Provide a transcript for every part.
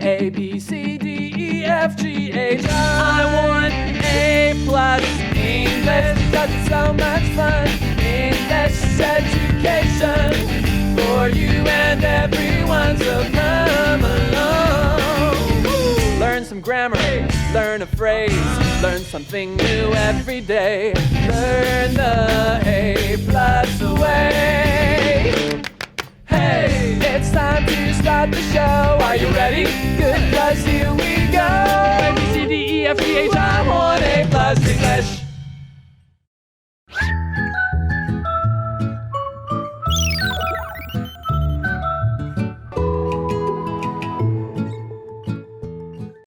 A, B, C, D, E, F, G, H, I want A+. English, that's so much fun. English education for you and everyone, so come along. Learn some grammar, learn a phrase, learn something new every day. Learn the A+ way. Hey, it's time to start the show. Are you ready? Good, 'cause here we go. A, B, C, D, E, F, G, H, I want A+ English.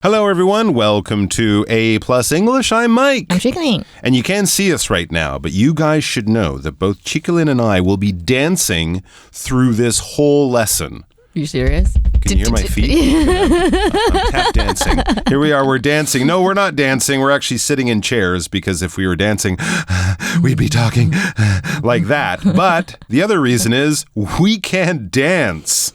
Hello, everyone. Welcome to A+ English. I'm Mike. I'm Chicolin. And you can't see us right now, but you guys should know that both Chicolin and I will be dancing through this whole lesson. Are you serious? Can you hear my feet? I'm tap dancing. Here we are. We're dancing. No, we're not dancing. We're actually sitting in chairs because if we were dancing, we'd be talking like that. But the other reason is we can't dance.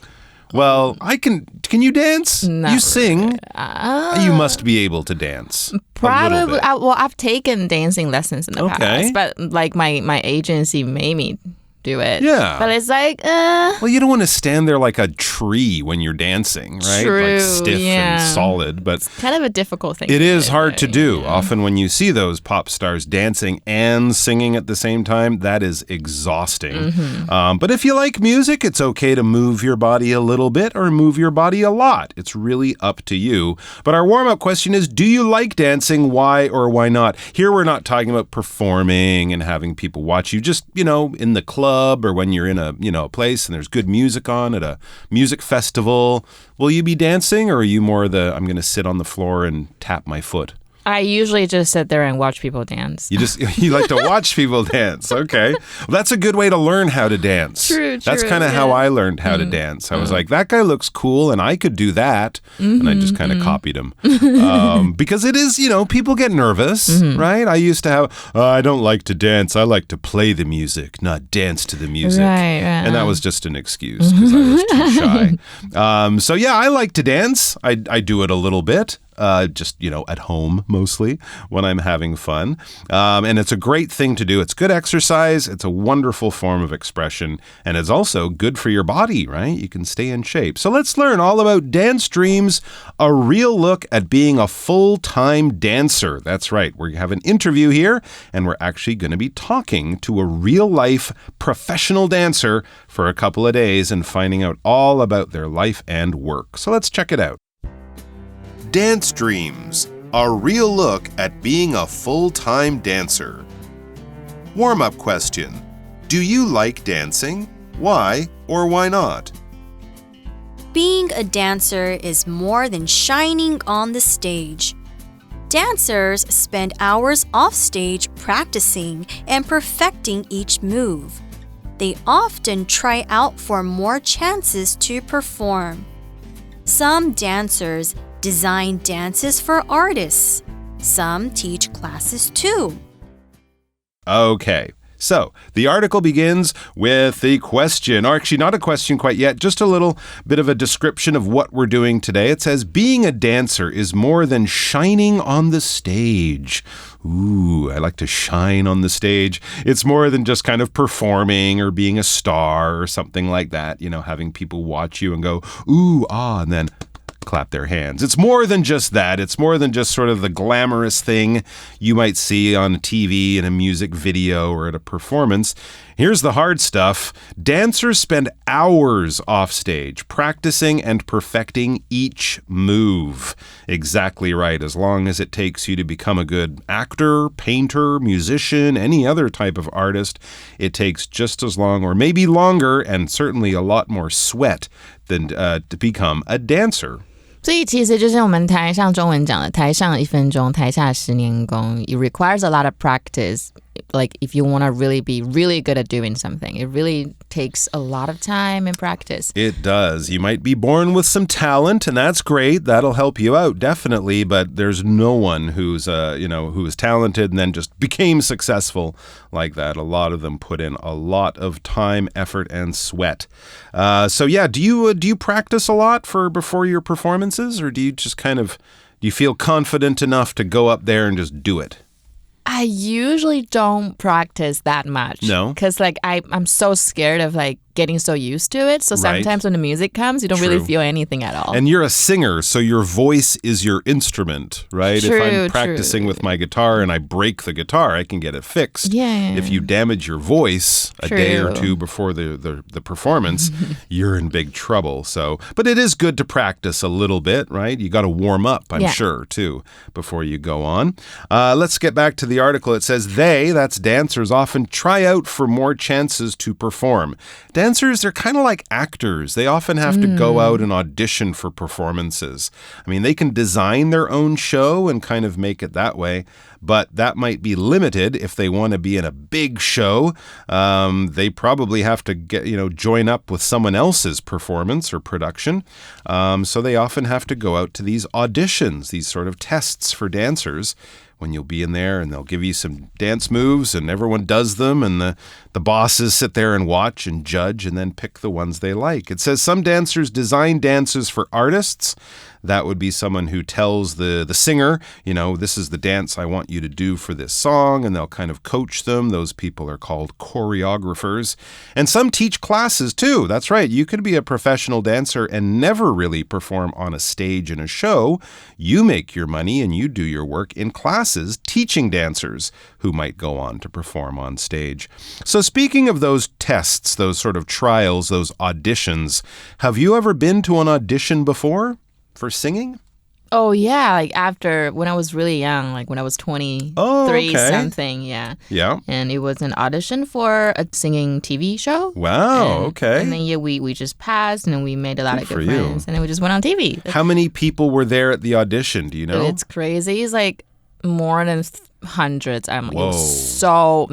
Well, can you dance? Not you sing. You must be able to dance. Probably. I've taken dancing lessons in the past, but like my agency made me do it. Yeah. But it's like, Well, you don't want to stand there like a tree when you're dancing, right? True, like stiff and solid. But it's kind of a difficult thing. It is hard to do. Yeah. Often when you see those pop stars dancing and singing at the same time, that is exhausting. Mm-hmm. But if you like music, it's okay to move your body a little bit or move your body a lot. It's really up to you. But our warm-up question is, do you like dancing? Why or why not? Here we're not talking about performing and having people watch you. Just, in the club or when you're in a place and there's good music on at a music festival. Will you be dancing, or are you more I'm going to sit on the floor and tap my foot? I usually just sit there and watch people dance. You like to watch people dance. Okay. Well, that's a good way to learn how to dance. True. That's kind of how I learned how to dance. I was like, that guy looks cool and I could do that. And I just kind of copied him. Because it is, people get nervous, right? I used to have, I don't like to dance. I like to play the music, not dance to the music. Right. And that was just an excuse because I was too shy. So yeah, I like to dance. I do it a little bit. Just, at home mostly when I'm having fun. And it's a great thing to do. It's good exercise. It's a wonderful form of expression. And it's also good for your body, right? You can stay in shape. So let's learn all about dance dreams, a real look at being a full-time dancer. That's right. We have an interview here, and we're actually going to be talking to a real-life professional dancer for a couple of days and finding out all about their life and work. So let's check it out. Dance Dreams, a real look at being a full-time dancer. Warm-up question. Do you like dancing? Why or why not? Being a dancer is more than shining on the stage. Dancers spend hours off stage practicing and perfecting each move. They often try out for more chances to perform. Some dancers design dances for artists. Some teach classes too. Okay, so the article begins with the question, or actually not a question quite yet, just a little bit of a description of what we're doing today. It says, being a dancer is more than shining on the stage. Ooh, I like to shine on the stage. It's more than just kind of performing or being a star or something like that, having people watch you and go, ooh, ah, and then clap their hands. It's more than just that. It's more than just sort of the glamorous thing you might see on TV in a music video or at a performance. Here's the hard stuff. Dancers spend hours off stage practicing and perfecting each move. Exactly right. As long as it takes you to become a good actor, painter, musician, any other type of artist, it takes just as long or maybe longer and certainly a lot more sweat than to become a dancer. 所以其实就是我们台上中文讲的台上1分钟台下10年功 It requires a lot of practice like if you want to really be really good at doing something, it really takes a lot of time and practice. It does. You might be born with some talent, and that's great. That'll help you out, definitely. But there's no one who's who is talented and then just became successful like that. A lot of them put in a lot of time, effort, and sweat. So yeah, do you practice a lot before your performances, or do you feel confident enough to go up there and just do it? I usually don't practice that much. No? Because I'm so scared of getting so used to it. So sometimes when the music comes, you don't really feel anything at all. And you're a singer, so your voice is your instrument, right? True, if I'm practicing with my guitar and I break the guitar, I can get it fixed. Yeah. If you damage your voice a day or two before the performance, you're in big trouble. But it is good to practice a little bit, right? You got to warm up, I'm sure, too, before you go on. Let's get back to the article. It says that's dancers, often try out for more chances to perform. Dancers, they're kind of like actors. They often have to go out and audition for performances. I mean, they can design their own show and kind of make it that way, but that might be limited if they want to be in a big show. They probably have to join up with someone else's performance or production. So they often have to go out to these auditions, these sort of tests for dancers, when you'll be in there and they'll give you some dance moves and everyone does them and the bosses sit there and watch and judge and then pick the ones they like. It says some dancers design dances for artists. That would be someone who tells the singer, this is the dance I want you to do for this song, and they'll kind of coach them. Those people are called choreographers. And some teach classes too. That's right. You could be a professional dancer and never really perform on a stage in a show. You make your money and you do your work in classes teaching dancers who might go on to perform on stage. So speaking of those tests, those sort of trials, those auditions, have you ever been to an audition before? For singing? Oh, yeah. When I was really young, when I was 23 something, yeah. Yeah. And it was an audition for a singing TV show. Wow, okay. And then, we just passed and we made a lot of good friends. And then we just went on TV. How many people were there at the audition? Do you know? It's crazy. It's more than hundreds. I'm Whoa. So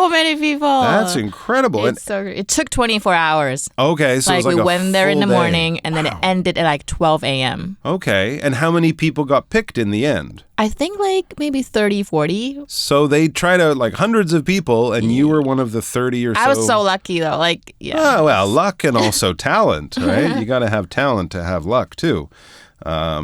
many people. That's incredible. It took 24 hours. Okay, so we went there in the morning and then it ended at 12 a.m. Okay, and how many people got picked in the end? I think maybe 30, 40. So they tried out hundreds of people and you were one of the 30 or so. I was so lucky though. Oh, well, luck and also talent, right? You got to have talent to have luck too.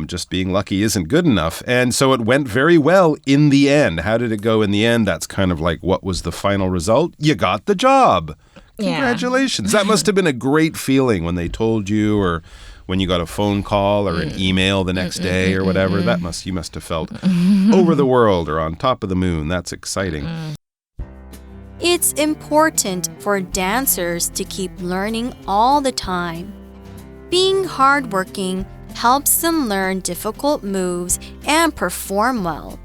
Just being lucky isn't good enough. And so it went very well in the end. How did it go in the end? That's kind of what was the final result? You got the job. Congratulations. That must have been a great feeling when they told you, or when you got a phone call or an email the next day or whatever. You must have felt over the world or on top of the moon. That's exciting. It's important for dancers to keep learning all the time. Being hardworking helps them learn difficult moves and perform well.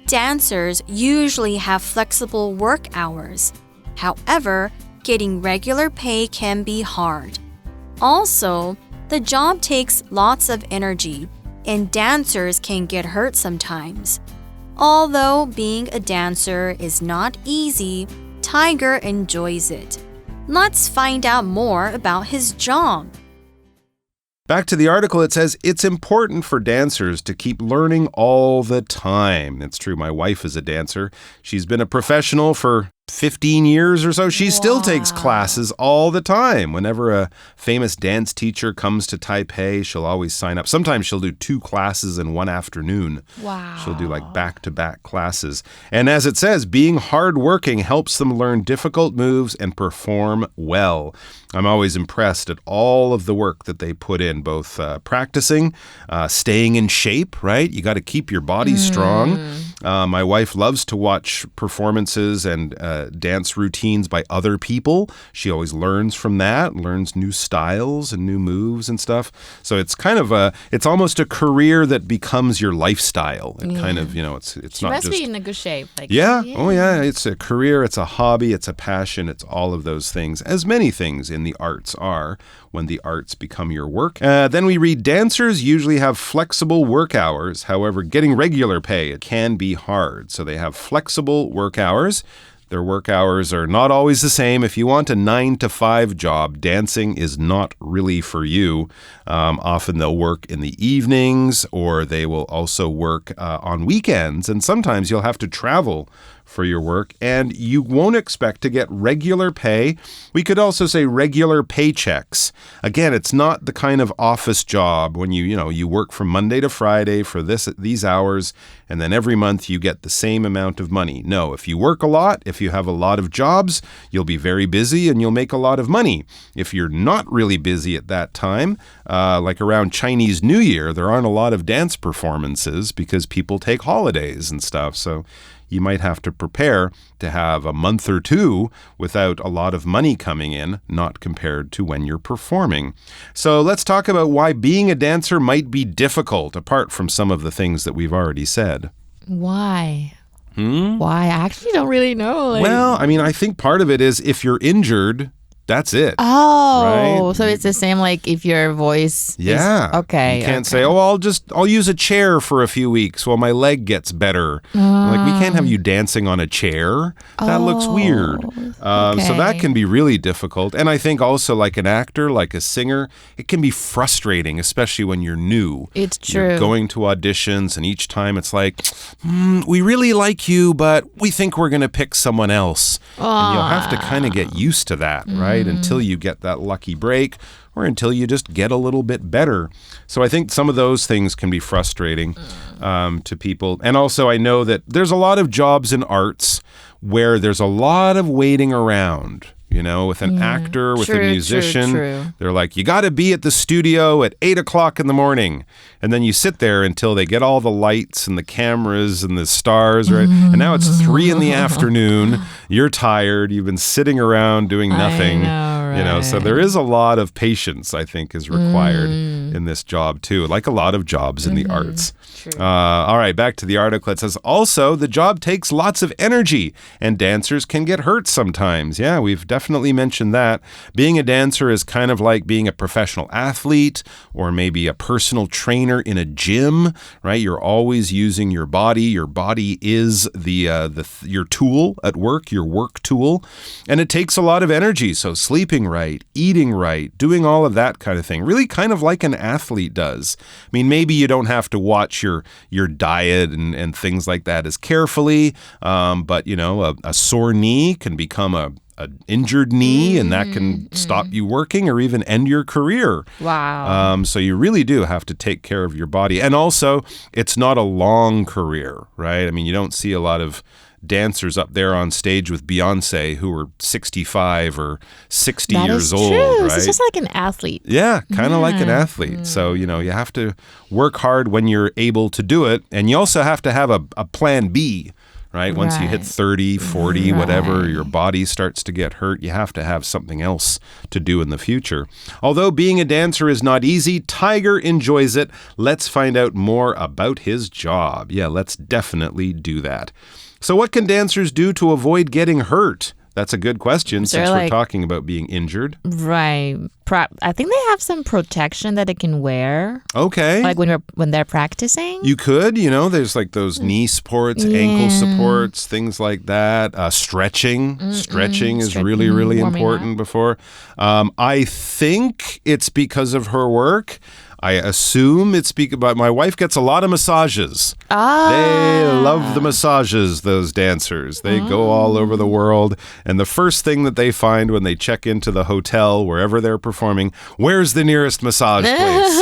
Dancers usually have flexible work hours. However, getting regular pay can be hard. Also, the job takes lots of energy, and dancers can get hurt sometimes. Although being a dancer is not easy, Tiger enjoys it. Let's find out more about his job. Back to the article, it says, it's important for dancers to keep learning all the time. It's true, my wife is a dancer. She's been a professional for 15 years or so. She still takes classes all the time. Whenever a famous dance teacher comes to Taipei, she'll always sign up. Sometimes she'll do 2 classes in one afternoon. Wow. She'll do back-to-back classes. And as it says, being hardworking helps them learn difficult moves and perform well. I'm always impressed at all of the work that they put in, both practicing, staying in shape, right? You got to keep your body strong. My wife loves to watch performances and dance routines by other people. She always learns from that, learns new styles and new moves and stuff. So it's kind of it's almost a career that becomes your lifestyle. It kind of, it's she not just... She must be in a good shape. Yeah. Oh, yeah. It's a career. It's a hobby. It's a passion. It's all of those things, as many things in the arts are when the arts become your work. Then we read, dancers usually have flexible work hours. However, getting regular pay, it can be hard. So they have flexible work hours. Their work hours are not always the same. If you want a 9-to-5 job, dancing is not really for you. Often they'll work in the evenings, or they will also work on weekends. And sometimes you'll have to travel for your work, and you won't expect to get regular pay. We could also say regular paychecks. Again, it's not the kind of office job when you work from Monday to Friday for these hours, and then every month you get the same amount of money. No, if you work a lot, if you have a lot of jobs, you'll be very busy and you'll make a lot of money. If you're not really busy at that time, like around Chinese New Year, there aren't a lot of dance performances because people take holidays and stuff. So you might have to prepare to have a month or two without a lot of money coming in, not compared to when you're performing. So let's talk about why being a dancer might be difficult, apart from some of the things that we've already said. Why? Why? I actually don't really know. Well, I think part of it is if you're injured, that's it. Oh, right? So it's the same like if your voice is... Okay. You can't say, I'll use a chair for a few weeks while my leg gets better. Like, we can't have you dancing on a chair. That looks weird. So that can be really difficult. And I think also like an actor, like a singer, it can be frustrating, especially when you're new. It's true. You're going to auditions, and each time it's like, we really like you, but we think we're going to pick someone else. And you'll have to kind of get used to that, right? Until you get that lucky break, or until you just get a little bit better. So I think some of those things can be frustrating to people. And also I know that there's a lot of jobs in arts where there's a lot of waiting around. With an actor, with a musician. True. They're like, you got to be at the studio at 8 o'clock in the morning. And then you sit there until they get all the lights and the cameras and the stars, right? And now it's 3 in the afternoon. You're tired. You've been sitting around doing nothing. I know, right? So there is a lot of patience, I think, is required in this job too, like a lot of jobs in the arts. All right, back to the article. It says, also, the job takes lots of energy, and dancers can get hurt sometimes. Yeah, we've definitely mentioned that. Being a dancer is kind of like being a professional athlete or maybe a personal trainer in a gym, right? You're always using your body. Your body is your tool at work, your work tool, and it takes a lot of energy. So sleeping right, eating right, doing all of that kind of thing, really kind of like an athlete does. Maybe you don't have to watch your diet and things like that as carefully, but a sore knee can become an injured knee, and that can stop you working or even end your career. Wow. So you really do have to take care of your body. And also, it's not a long career, right? You don't see a lot of dancers up there on stage with Beyonce who are 65 or 60 years old, right? It's just like an athlete. Yeah, kind of like an athlete. So, you have to work hard when you're able to do it. And you also have to have a plan B, right? Once you hit 30, 40, whatever, your body starts to get hurt, you have to have something else to do in the future. Although being a dancer is not easy, Tiger enjoys it. Let's find out more about his job. Yeah, let's definitely do that. So what can dancers do to avoid getting hurt? That's a good question since we're talking about being injured. Right. I think they have some protection that they can wear. Okay. Like when they're practicing. You could, there's like those knee supports, ankle supports, things like that. Stretching. Stretching is really, really important before. I think it's because of her work. I assume it's but my wife gets a lot of massages. They love the massages, those dancers. They go all over the world. And the first thing that they find when they check into the hotel, wherever they're performing, where's the nearest massage place?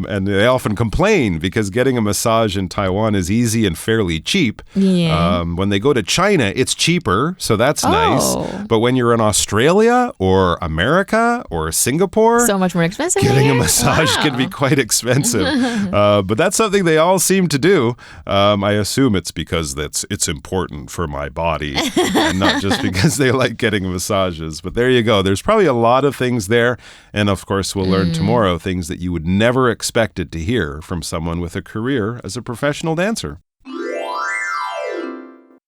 And they often complain because getting a massage in Taiwan is easy and fairly cheap. Yeah. When they go to China, it's cheaper, so that's nice. But when you're in Australia or America or Singapore, so much more expensive. Getting a massage can be quite expensive. But that's something they all seem to do. I assume it's because it's important for my body and not just because they like getting massages. But there you go. There's probably a lot of things there. And of course, we'll learn tomorrow things that you would never expect to hear from someone with a career as a professional dancer.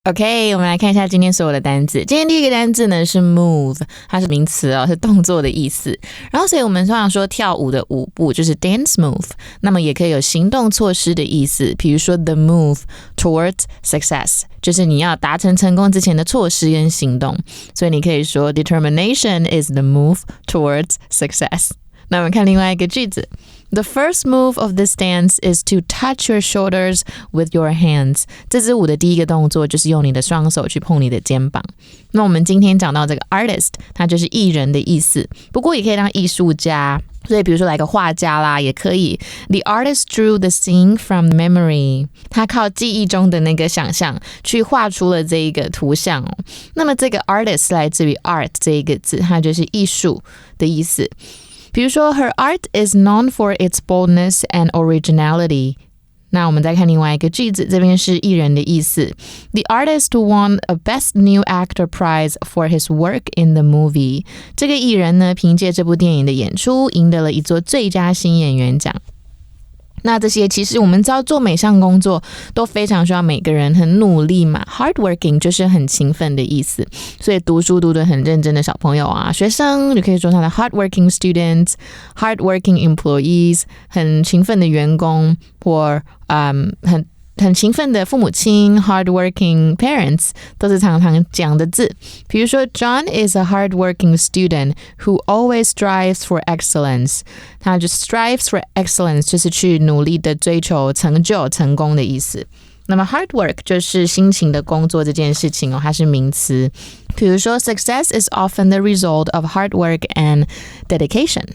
OK， 我们来看一下今天所有的单字。今天第一个单字呢是 move， 它是名词哦，是动作的意思。然后所以我们通常说跳舞的舞步就是 dance move， 那么也可以有行动措施的意思，比如说 the move towards success， 就是你要达成成功之前的措施跟行动。所以你可以说 determination is the move towards success。那我们看另外一个句子。The first move of this dance is to touch your shoulders with your hands. 这支舞的第一个动作就是用你的双手去碰你的肩膀。那我们今天讲到这个 artist， 它就是艺人的意思，不过也可以当艺术家。所以比如说来个画家啦，也可以。The artist drew the scene from memory. 他靠记忆中的那个想象去画出了这一个图像哦。那么这个 artist 来自于 art 这一个字，它就是艺术的意思。比如说 Her art is known for its boldness and originality. 那我们再看另外一个句子，这边是艺人的意思。The artist won a Best New Actor prize for his work in the movie. 这个艺人呢，凭借这部电影的演出，赢得了一座最佳新演员奖。那这些其实我们知道做每项工作都非常需要每个人很努力嘛 ，hardworking 就是很勤奋的意思，所以读书读得很认真的小朋友啊，学生就可以说他的 hardworking students、hardworking employees 很勤奋的员工，或很勤奋的父母亲 hardworking parents 都是常常讲的字。比如说 John is a hardworking student who always strives for excellence. 他就 strives for excellence 就是去努力的追求成就成功的意思。那么 hard work 就是辛勤的工作这件事情哦，它是名词。比如说 success is often the result of hard work and dedication。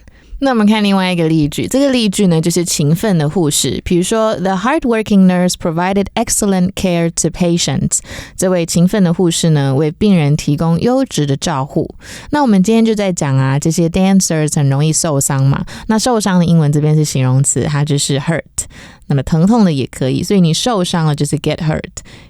那我们看另外一个例句，这个例句呢就是勤奋的护士。比如说 The hardworking nurse provided excellent care to patients. 这位勤奋的护士呢为病人提供优质的照护。那我们今天就在讲啊，这些 dancers 很容易受伤嘛。那受伤的英文这边是形容词，它就是 hurt。那么疼痛的也可以，所以你受伤了就是 get hurt。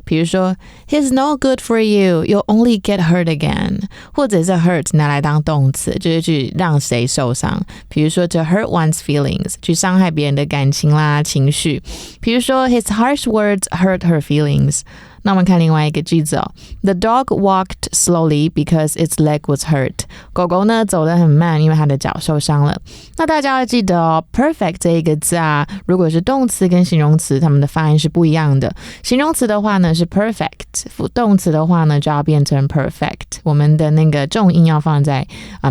比如说 He's no good for you, you'll only get hurt again。 或者是 hurt 拿来当动词，就是去让谁受伤。比如说 to hurt one's feelings， 去伤害别人的感情啦、情绪。比如说 His harsh words hurt her feelings。那我们看另外一个句子哦。The dog walked slowly because its leg was hurt. 狗狗呢走得很慢，因为它的脚受伤了。那大家要记得哦 perfect 这一个字啊，如果是动词跟形容词，它们的发音是不一样的。形容词的话呢是 perfect， 动词的话呢就要变成 perfect。我们的那个重音要放在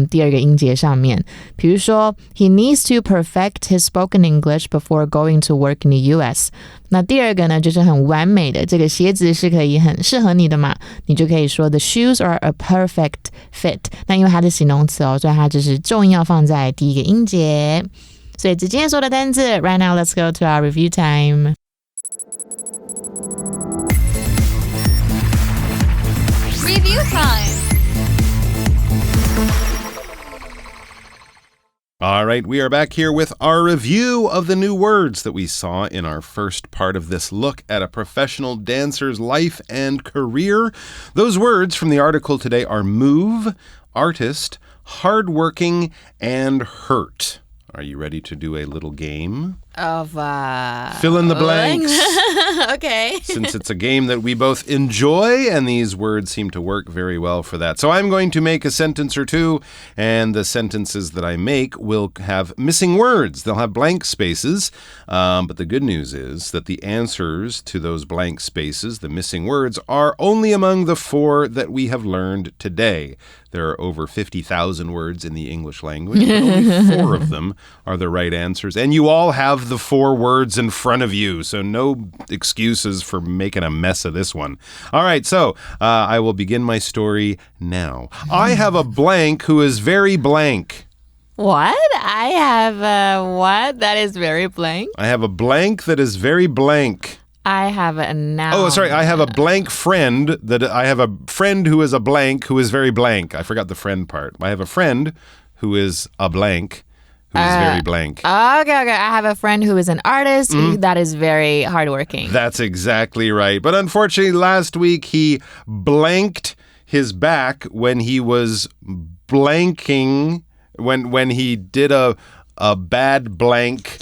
第二个音节上面。比如说 He needs to perfect his spoken English before going to work in the US。那第二个呢就是很完美的，这个鞋子是可以很适合你的嘛，你就可以说 The shoes are a perfect fit。 那因为它是形容词哦，所以它就是重音要放在第一个音节。所以今天说的单字 Right now let's go to our review time。 Review time. All right, we are back here with our review of the new words that we saw in our first part of this look at a professional dancer's life and career. Those words from the article today are move, artist, hardworking, and hurt. Are you ready to do a little game? Of fill in the blanks. Okay. Since it's a game that we both enjoy, and these words seem to work very well for that. So I'm going to make a sentence or two, and the sentences that I make will have missing words. They'll have blank spaces. But the good news is that the answers to those blank spaces, the missing words, are only among the 4 that we have learned today. There are over 50,000 words in the English language, but only 4 of them are the right answers. And you all have the 4 words in front of you, so no excuses for making a mess of this one. All right, so I will begin my story now. I have a blank who is very blank. What? I have a what that is very blank? I have a blank that is very blank. I have a noun. Oh, sorry. I have a blank friend I have a friend who is a blank who is very blank. I forgot the friend part. I have a friend who is a blank who is very blank. Okay. I have a friend who is an artist that is very hardworking. That's exactly right. But unfortunately, last week he blanked his back when he was blanking, when he did a a bad blank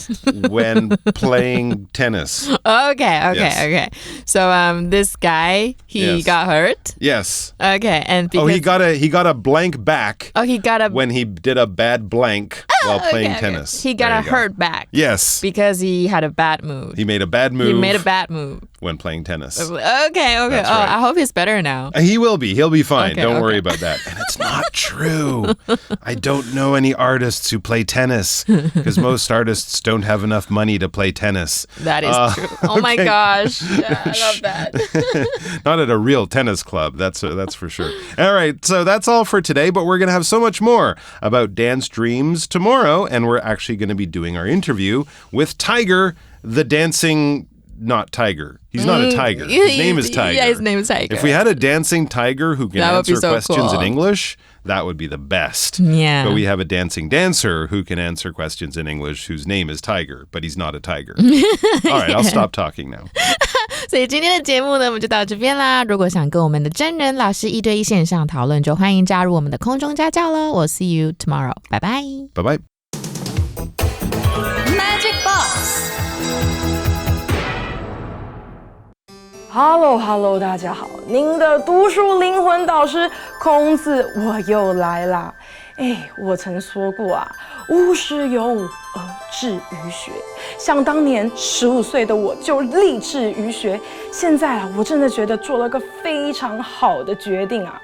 when playing tennis. Okay. So this guy, he got hurt? Yes. Okay, and because... he got a blank back. Oh, he got a... when he did a bad blank while playing tennis. He got a hurt back. Yes. Because he had a bad mood. He made a bad move. When playing tennis. Okay. Right. I hope he's better now. He will be. He'll be fine. Don't worry about that. And it's not true. I don't know any artists who play tennis because most artists don't have enough money to play tennis. That is true. Oh my gosh. Yeah, I love that. Not at a real tennis club. That's for sure. All right. So that's all for today, but we're going to have so much more about dance dreams tomorrow, and we're actually going to be doing our interview with Tiger, the dancing... not tiger. He's not a tiger. His name is Tiger. Yeah, his name is Tiger. If we had a dancing tiger who can answer questions in English, that would be the best. Yeah. But we have a dancing dancer who can answer questions in English whose name is Tiger, but he's not a tiger. All right, I'll stop talking now. 所以今天的节目呢，我们就到这边啦。如果想跟我们的真人老师一对一线上讨论，就欢迎加入我们的空中家教咯。我 see you tomorrow. Bye bye. Bye bye. Magic Box Hello， 大家好，您的读书灵魂导师孔子我又来啦。我曾说过啊，吾师有吾而志于学。想当年15岁的我就立志于学，现在啊，我真的觉得做了个非常好的决定啊。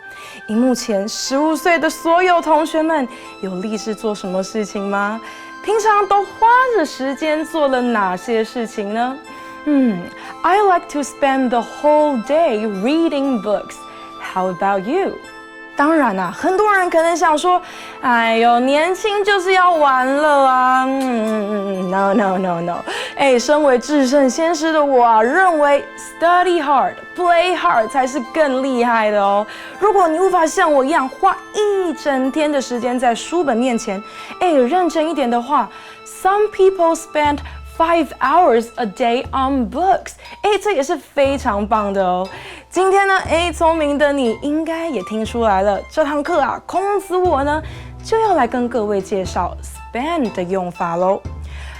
荧幕前15岁的所有同学们，有立志做什么事情吗？平常都花着时间做了哪些事情呢？I like to spend the whole day reading books. How about you? 当然啊，很多人可能想说，哎呦，年轻就是要玩乐啊。No. 身为至圣先师的我啊，认为 study hard, play hard 才是更厉害的哦。如果你无法像我一样花一整天的时间在书本面前，认真一点的话 ，some people spend 5 hours a day on books. 这也是非常棒的哦。今天呢，聪明的你应该也听出来了，这堂课啊，孔子我呢就要来跟各位介绍 spend 的用法咯。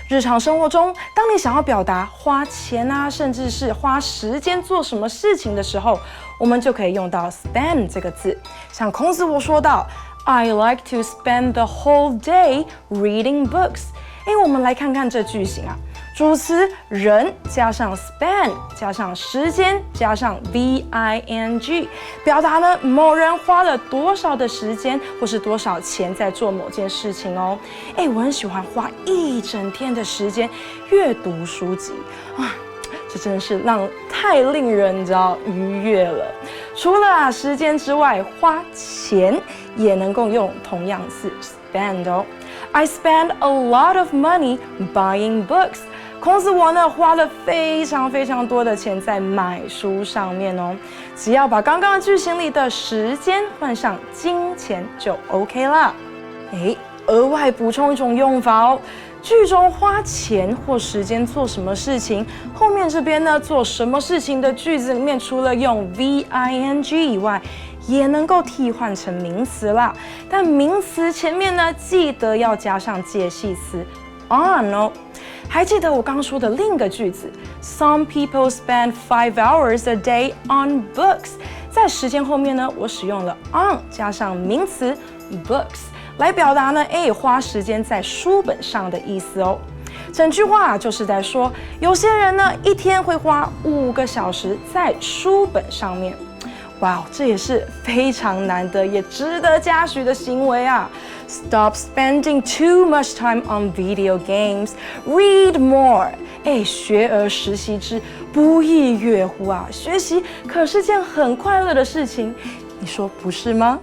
日常生活中，当你想要表达花钱啊，甚至是花时间做什么事情的时候，我们就可以用到 spend 这个字。像孔子我说到 I like to spend the whole day reading books. 我们来看看这句型啊，主词人加上 spend 加上时间加上 VING， 表达呢某人花了多少的时间或是多少钱在做某件事情哦。我很喜欢花一整天的时间阅读书籍啊，这真是太令人你知道愉悦了。除了时间之外，花钱也能够用同样是 spend 哦。I spend a lot of money buying books. 孔子我呢花了非常多的钱在买书上面哦。只要把刚刚句型里的时间换上金钱就 OK 啦。额外补充一种用法哦。句中花钱或时间做什么事情，后面这边呢做什么事情的句子里面，除了用 VING 以外，也能够替换成名词啦。但名词前面呢，记得要加上介系词 on 哦。还记得我刚说的另一个句子 ，Some people spend 5 hours a day on books。在时间后面呢，我使用了 on 加上名词 books。来表达呢，花时间在书本上的意思哦。整句话就是在说，有些人呢一天会花5个小时在书本上面。哇，这也是非常难得也值得嘉许的行为啊 ！Stop spending too much time on video games. Read more. 学而时习之，不亦说乎啊！学习可是件很快乐的事情，你说不是吗？